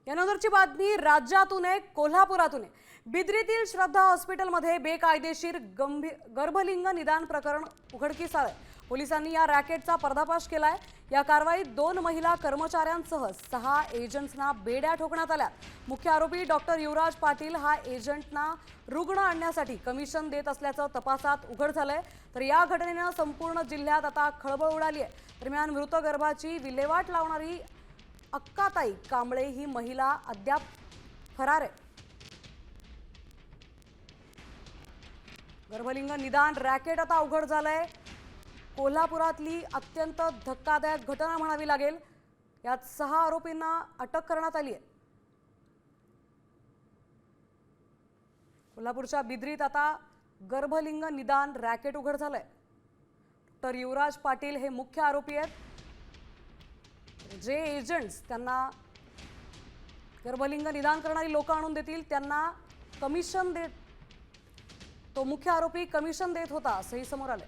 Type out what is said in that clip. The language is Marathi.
यानंतरची बातमी राज्यातून आहे, कोल्हापुरातून आहे। बिद्रीतील श्रद्धा हॉस्पिटलमध्ये बेकायदेशीर गर्भलिंग निदान प्रकरण उघडकीस आले। पोलिसांनी या रॅकेटचा पर्दाफाश केलाय। या कारवाईत 2 महिला कर्मचाऱ्यांसह 6 एजंट्सना बेड्या ठोकण्यात आल्या। मुख्य आरोपी डॉक्टर युवराज पाटील हा एजंटना रुग्ण आणण्यासाठी कमिशन देत असल्याचं तपासात उघड झालंय। तर या घटनेनं संपूर्ण जिल्ह्यात आता खळबळ उडाली आहे। दरम्यान मृत गर्भाची विल्हेवाट लावणारी अक्काताई कांबळे ही महिला अद्याप फरार आहे। गर्भलिंग निदान रॅकेट आता उघड झालंय। कोल्हापुरातली अत्यंत धक्कादायक घटना म्हणावी लागेल। यात 6 आरोपींना अटक करण्यात आली आहे। कोल्हापूरच्या बिद्रीत आता गर्भलिंग निदान रॅकेट उघड झालंय। डॉक्टर युवराज पाटील हे मुख्य आरोपी आहेत। जे एजंट्स त्यांना गर्भलिंग निदान करणारी लोक आणून देतील त्यांना कमिशन देत तो मुख्य आरोपी कमिशन देत होता असंही समोर आलं।